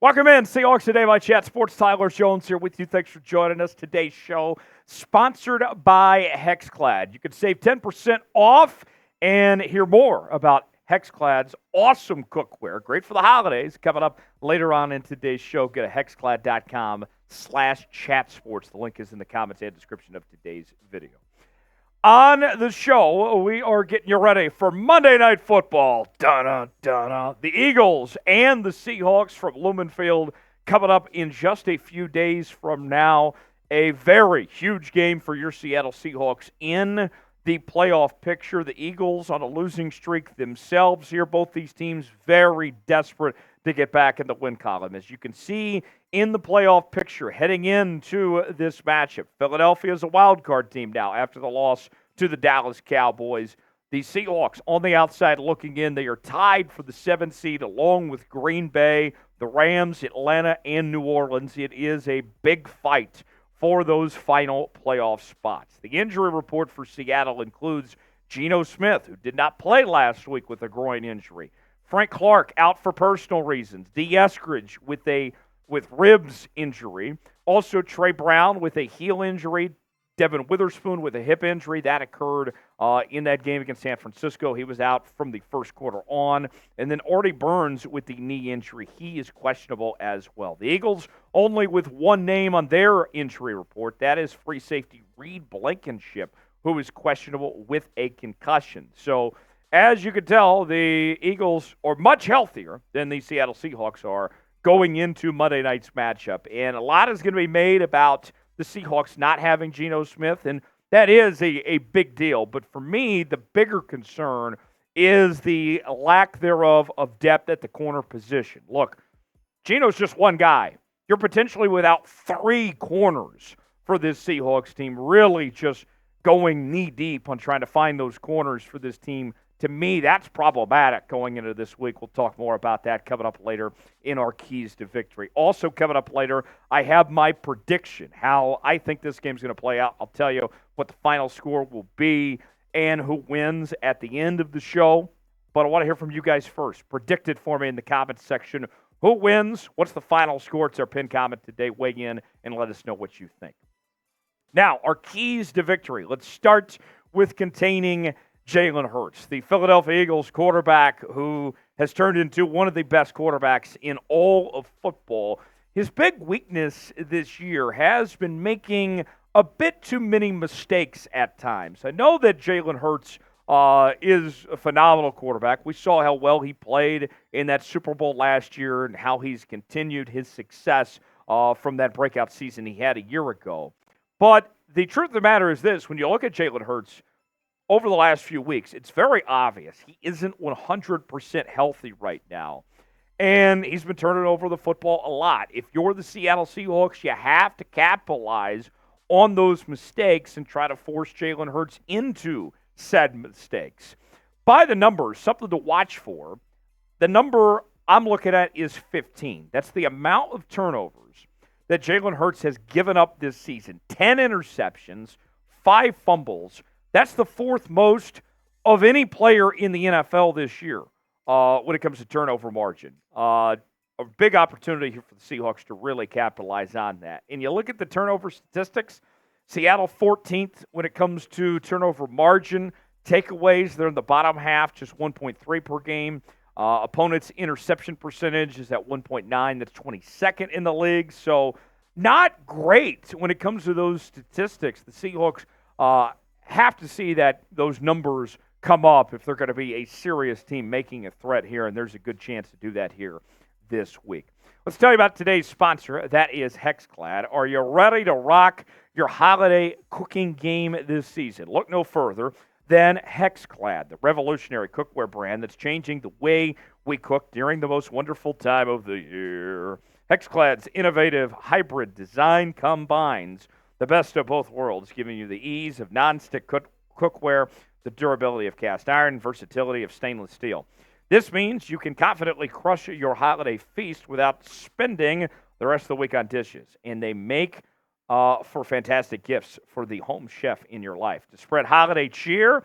Welcome in, Seahawks Today by Chat Sports. Tyler Jones here with you. Thanks for joining us. Today's show sponsored by Hexclad. You can save 10% off and hear more about Hexclad's awesome cookware. Great for the holidays. Coming up later on in today's show. Go to hexclad.com/chatsports. The link is in the comments and description of today's video. On the show, we are getting you ready for Monday Night Football. The Eagles and the Seahawks from Lumen Field coming up in just a few days from now. A very huge game for your Seattle Seahawks in the playoff picture. The Eagles on a losing streak themselves here. Both these teams very desperate to get back in the win column. As you can see in the playoff picture heading into this matchup, Philadelphia is a wild card team now after the loss to the Dallas Cowboys. The Seahawks on the outside looking in. They are tied for the 7th seed along with Green Bay, the Rams, Atlanta, and New Orleans. It is a big fight for those final playoff spots. The injury report for Seattle includes Geno Smith, who did not play last week with a groin injury. Frank Clark out for personal reasons. Dee Eskridge with ribs injury. Also Tre Brown with a heel injury. Devon Witherspoon with a hip injury. That occurred in that game against San Francisco. He was out from the first quarter on. And then Artie Burns with the knee injury. He is questionable as well. The Eagles only with one name on their injury report. That is free safety Reed Blankenship, who is questionable with a concussion. So, as you can tell, the Eagles are much healthier than the Seattle Seahawks are going into Monday night's matchup. And a lot is going to be made about the Seahawks not having Geno Smith, and that is a big deal. But for me, the bigger concern is the lack thereof of depth at the corner position. Look, Geno's just one guy. You're potentially without 3 corners for this Seahawks team, really just going knee-deep on trying to find those corners for this team. To me, that's problematic going into this week. We'll talk more about that coming up later in our keys to victory. Also coming up later, I have my prediction, how I think this game's going to play out. I'll tell you what the final score will be and who wins at the end of the show. But I want to hear from you guys first. Predict it for me in the comments section. Who wins? What's the final score? It's our pinned comment today. Weigh in and let us know what you think. Now, our keys to victory. Let's start with containing Jalen Hurts, the Philadelphia Eagles quarterback who has turned into one of the best quarterbacks in all of football. His big weakness this year has been making a bit too many mistakes at times. I know that Jalen Hurts is a phenomenal quarterback. We saw how well he played in that Super Bowl last year and how he's continued his success from that breakout season he had a year ago. But the truth of the matter is this: when you look at Jalen Hurts over the last few weeks, it's very obvious he isn't 100% healthy right now. And he's been turning over the football a lot. If you're the Seattle Seahawks, you have to capitalize on those mistakes and try to force Jalen Hurts into said mistakes. By the numbers, something to watch for, the number I'm looking at is 15. That's the amount of turnovers that Jalen Hurts has given up this season. 10 interceptions, 5 fumbles. That's the 4th most of any player in the NFL this year when it comes to turnover margin. A big opportunity here for the Seahawks to really capitalize on that. And you look at the turnover statistics, Seattle 14th when it comes to turnover margin. Takeaways, they're in the bottom half, just 1.3 per game. Opponents' interception percentage is at 1.9. That's 22nd in the league. So not great when it comes to those statistics. The Seahawks have to see that those numbers come up if they're going to be a serious team making a threat here, and there's a good chance to do that here this week. Let's tell you about today's sponsor. That is Hexclad. Are you ready to rock your holiday cooking game this season? Look no further than Hexclad, the revolutionary cookware brand that's changing the way we cook during the most wonderful time of the year. Hexclad's innovative hybrid design combines the best of both worlds, giving you the ease of nonstick cookware, the durability of cast iron, versatility of stainless steel. This means you can confidently crush your holiday feast without spending the rest of the week on dishes. And they make for fantastic gifts for the home chef in your life. To spread holiday cheer,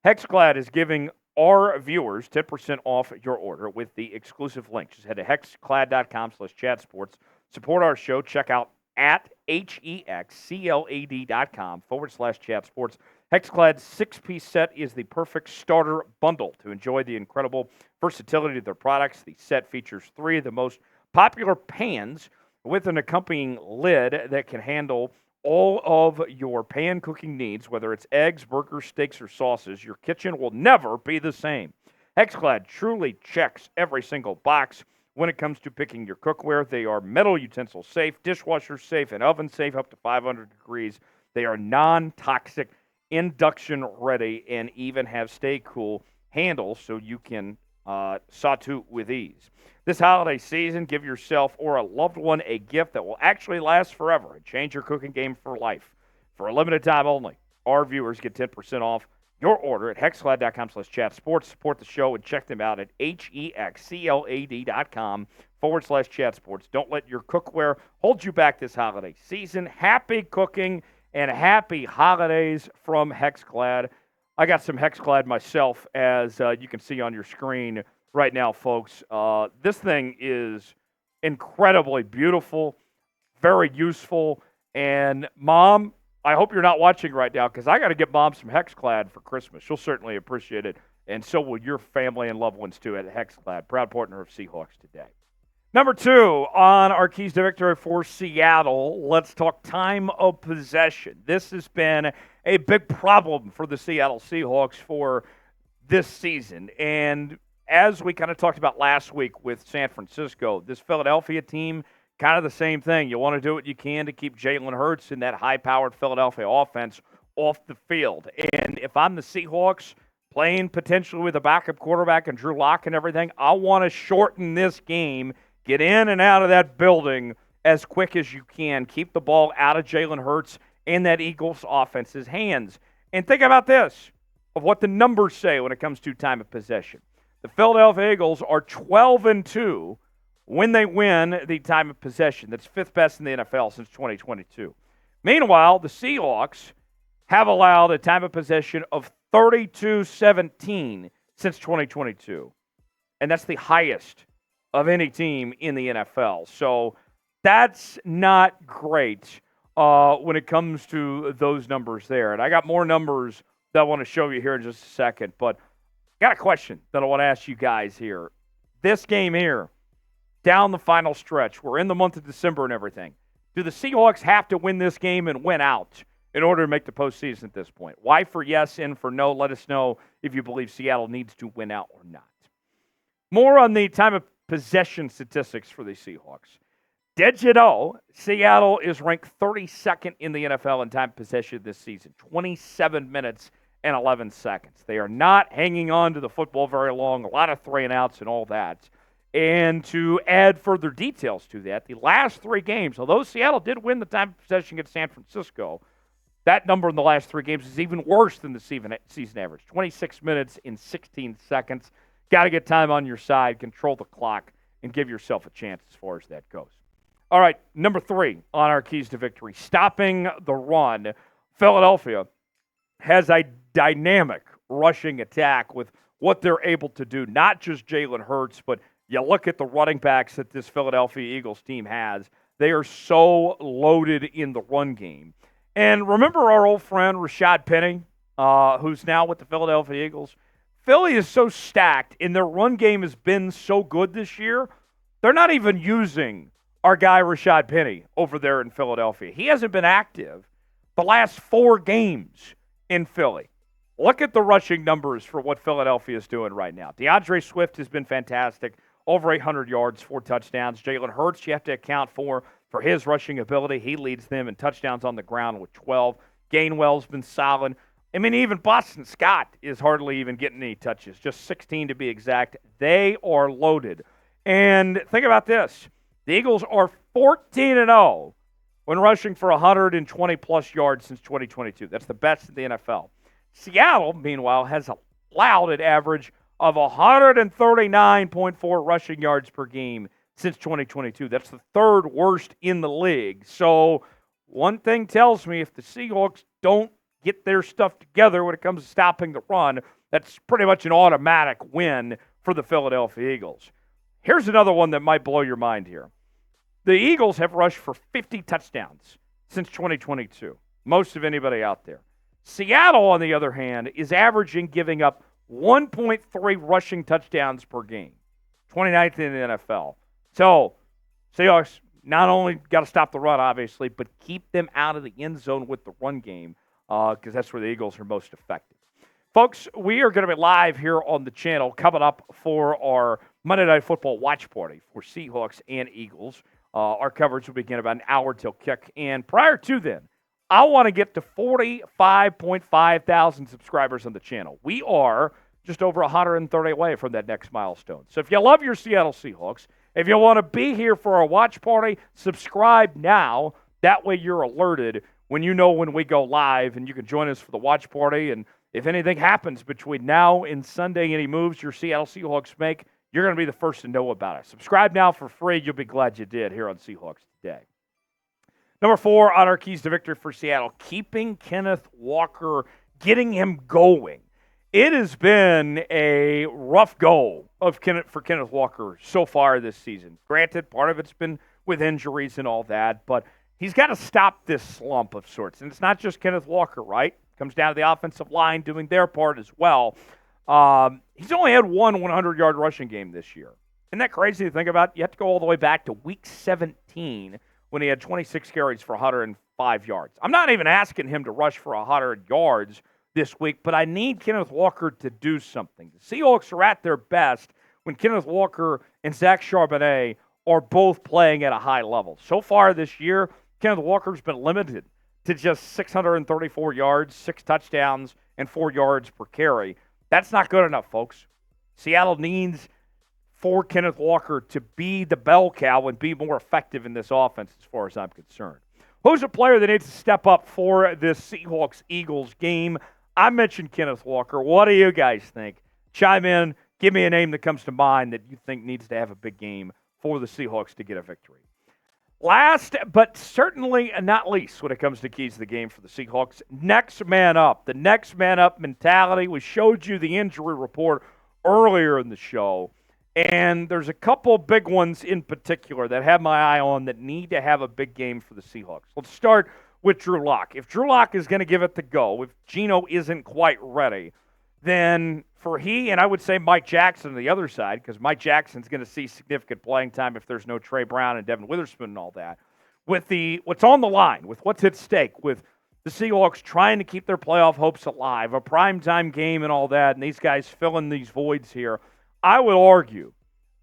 Hexclad is giving our viewers 10% off your order with the exclusive link. Just head to hexclad.com/chatsports. Support our show. Check out at hexclad.com/chatsports. Hexclad's 6-piece set is the perfect starter bundle to enjoy the incredible versatility of their products. The set features 3 of the most popular pans with an accompanying lid that can handle all of your pan cooking needs, whether it's eggs, burgers, steaks, or sauces. Your kitchen will never be the same. Hexclad truly checks every single box when it comes to picking your cookware. They are metal utensil safe, dishwasher safe, and oven safe up to 500 degrees. They are non-toxic, induction ready, and even have stay cool handles so you can saute with ease. This holiday season, give yourself or a loved one a gift that will actually last forever and change your cooking game for life. For a limited time only, our viewers get 10% off your order at hexclad.com/chatsports. Support the show and check them out at hexclad.com/chatsports. Don't let your cookware hold you back this holiday season. Happy cooking and happy holidays from Hexclad. I got some Hexclad myself, as you can see on your screen right now, folks. This thing is incredibly beautiful, very useful. And, Mom, I hope you're not watching right now, because I got to get Mom some Hexclad for Christmas. She'll certainly appreciate it, and so will your family and loved ones, too, at Hexclad, proud partner of Seahawks today. Number 2 on our keys to victory for Seattle, let's talk time of possession. This has been a big problem for the Seattle Seahawks for this season. And as we kind of talked about last week with San Francisco, this Philadelphia team, kind of the same thing. You want to do what you can to keep Jalen Hurts and that high-powered Philadelphia offense off the field. And if I'm the Seahawks playing potentially with a backup quarterback and Drew Lock and everything, I want to shorten this game, get in and out of that building as quick as you can, keep the ball out of Jalen Hurts and that Eagles offense's hands. And think about this, of what the numbers say when it comes to time of possession. The Philadelphia Eagles are 12-2 when they win the time of possession. That's 5th best in the NFL since 2022. Meanwhile, the Seahawks have allowed a time of possession of 32-17 since 2022. And that's the highest of any team in the NFL. So that's not great when it comes to those numbers there. And I got more numbers that I want to show you here in just a second. But I got a question that I want to ask you guys here. This game here, down the final stretch, we're in the month of December and everything. Do the Seahawks have to win this game and win out in order to make the postseason at this point? Y for yes, N for no. Let us know if you believe Seattle needs to win out or not. More on the time of possession statistics for the Seahawks. Did you know Seattle is ranked 32nd in the NFL in time of possession this season? 27 minutes and 11 seconds. They are not hanging on to the football very long, a lot of 3 and outs and all that. And to add further details to that, the last 3 games, although Seattle did win the time of possession against San Francisco, that number in the last 3 games is even worse than the season average. 26 minutes and 16 seconds. Got to get time on your side, control the clock, and give yourself a chance as far as that goes. All right, number 3 on our keys to victory, stopping the run. Philadelphia has a dynamic rushing attack with what they're able to do. Not just Jalen Hurts, but you look at the running backs that this Philadelphia Eagles team has. They are so loaded in the run game. And remember our old friend Rashad Penny, who's now with the Philadelphia Eagles? Philly is so stacked, and their run game has been so good this year, they're not even using our guy Rashad Penny over there in Philadelphia. He hasn't been active the last 4 games in Philly. Look at the rushing numbers for what Philadelphia is doing right now. DeAndre Swift has been fantastic, over 800 yards, 4 touchdowns. Jalen Hurts, you have to account for his rushing ability. He leads them in touchdowns on the ground with 12. Gainwell's been solid. I mean, even Boston Scott is hardly even getting any touches, just 16 to be exact. They are loaded. And think about this. The Eagles are 14-0 when rushing for 120-plus yards since 2022. That's the best in the NFL. Seattle, meanwhile, has allowed an average of 139.4 rushing yards per game since 2022. That's the 3rd worst in the league. So one thing tells me if the Seahawks don't get their stuff together when it comes to stopping the run, That's pretty much an automatic win for the Philadelphia Eagles. Here's another one that might blow your mind here. The Eagles have rushed for 50 touchdowns since 2022, most of anybody out there. Seattle, on the other hand, is averaging giving up 1.3 rushing touchdowns per game, 29th in the NFL. So, Seahawks not only got to stop the run, obviously, but keep them out of the end zone with the run game because that's where the Eagles are most effective. Folks, we are going to be live here on the channel coming up for our Monday Night Football watch party for Seahawks and Eagles. Our coverage will begin about an hour till kick. And prior to then, I want to get to 45.5 thousand subscribers on the channel. We are just over 130 away from that next milestone. So if you love your Seattle Seahawks, if you want to be here for our watch party, subscribe now. That way you're alerted when you know when we go live, and you can join us for the watch party. And if anything happens between now and Sunday, any moves your Seattle Seahawks make, you're going to be the first to know about it. Subscribe now for free. You'll be glad you did here on Seahawks Today. Number 4 on our keys to victory for Seattle, keeping Kenneth Walker, getting him going. It has been a rough go for Kenneth Walker so far this season. Granted, part of it's been with injuries and all that, but he's got to stop this slump of sorts. And it's not just Kenneth Walker, right? It comes down to the offensive line doing their part as well. He's only had one 100-yard rushing game this year. Isn't that crazy to think about? You have to go all the way back to Week 17 when he had 26 carries for 105 yards. I'm not even asking him to rush for 100 yards this week, but I need Kenneth Walker to do something. The Seahawks are at their best when Kenneth Walker and Zach Charbonnet are both playing at a high level. So far this year, Kenneth Walker's been limited to just 634 yards, 6 touchdowns, and 4 yards per carry. That's not good enough, folks. Seattle needs for Kenneth Walker to be the bell cow and be more effective in this offense as far as I'm concerned. Who's a player that needs to step up for this Seahawks-Eagles game? I mentioned Kenneth Walker. What do you guys think? Chime in. Give me a name that comes to mind that you think needs to have a big game for the Seahawks to get a victory. Last, but certainly not least when it comes to keys to the game for the Seahawks, next man up. The next man up mentality. We showed you the injury report earlier in the show, and there's a couple big ones in particular that I have my eye on that need to have a big game for the Seahawks. Let's start with Drew Lock. If Drew Lock is going to give it the go, if Geno isn't quite ready, then for he and I would say Mike Jackson on the other side, because Mike Jackson's going to see significant playing time if there's no Tre Brown and Devon Witherspoon and all that. With what's on the line, with what's at stake, with the Seahawks trying to keep their playoff hopes alive, a primetime game and all that, and these guys filling these voids here, I would argue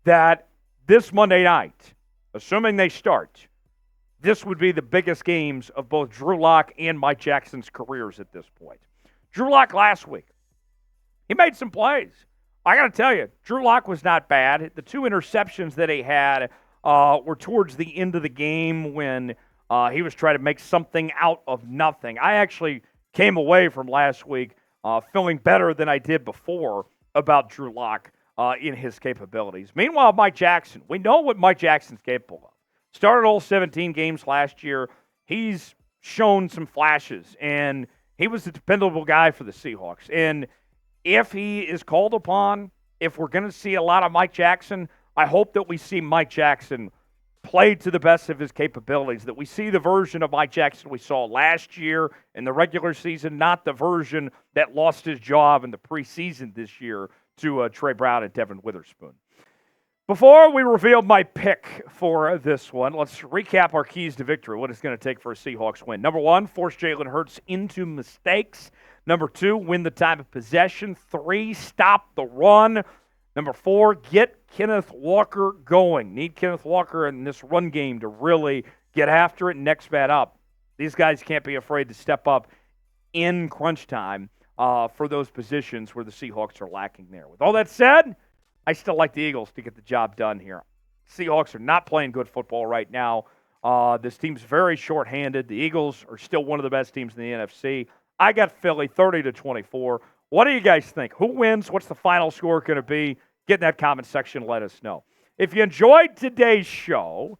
that this Monday night, assuming they start, this would be the biggest games of both Drew Lock and Mike Jackson's careers at this point. Drew Lock last week, he made some plays. I got to tell you, Drew Lock was not bad. The 2 interceptions that he had were towards the end of the game when he was trying to make something out of nothing. I actually came away from last week feeling better than I did before about Drew Lock in his capabilities. Meanwhile, Mike Jackson, we know what Mike Jackson's capable of. Started all 17 games last year. He's shown some flashes, and he was a dependable guy for the Seahawks. And if he is called upon, if we're going to see a lot of Mike Jackson, I hope that we see Mike Jackson play to the best of his capabilities, that we see the version of Mike Jackson we saw last year in the regular season, not the version that lost his job in the preseason this year to Tre Brown and Devon Witherspoon. Before we reveal my pick for this one, let's recap our keys to victory, what it's going to take for a Seahawks win. Number 1, force Jalen Hurts into mistakes. Number 2, win the time of possession. 3, stop the run. Number 4, get Kenneth Walker going. Need Kenneth Walker in this run game to really get after it. Next man up. These guys can't be afraid to step up in crunch time for those positions where the Seahawks are lacking there. With all that said, I still like the Eagles to get the job done here. Seahawks are not playing good football right now. This team's very shorthanded. The Eagles are still one of the best teams in the NFC. I got Philly 30-24. What do you guys think? Who wins? What's the final score going to be? Get in that comment section. Let us know. If you enjoyed today's show,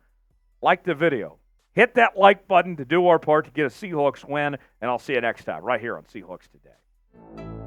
like the video. Hit that like button to do our part to get a Seahawks win, and I'll see you next time right here on Seahawks Today.